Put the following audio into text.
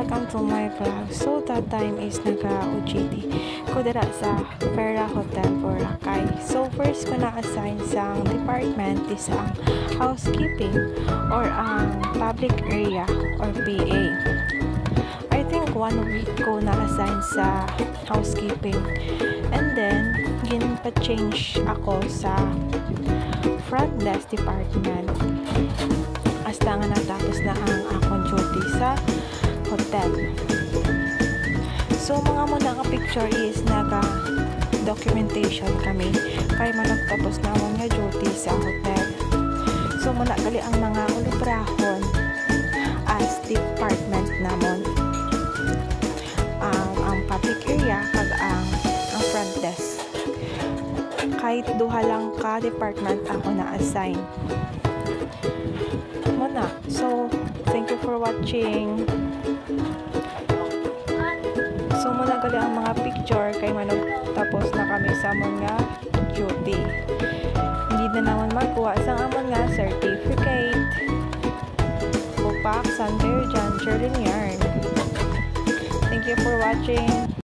welcome to my vlog. So that time is naka-OJT ko dira sa Vera Hotel Boracay. So first ko na-assign sa department is ang housekeeping or ang public area or PA. I think 1 week ko na-assign sa housekeeping. And then ginpa-change ako sa front desk department. Hasta nga natapos na ang akong duty sa hotel. So mga muna nga picture is naga-documentation kami kay managtapos na akong nga duty sa hotel. So muna gali ang mga ulibrahon as department namon. Ang public area kag ang front desk. Kahit duha lang ka department ako na-assign. Muna. So, thank you for watching. So, muna gali ang mga picture kay manog tapos na kami sa mga duty. Hindi na naman magkuha sa amon nga certificate. Upak, San Jan, Sherlyn Yarn. Thank you for watching.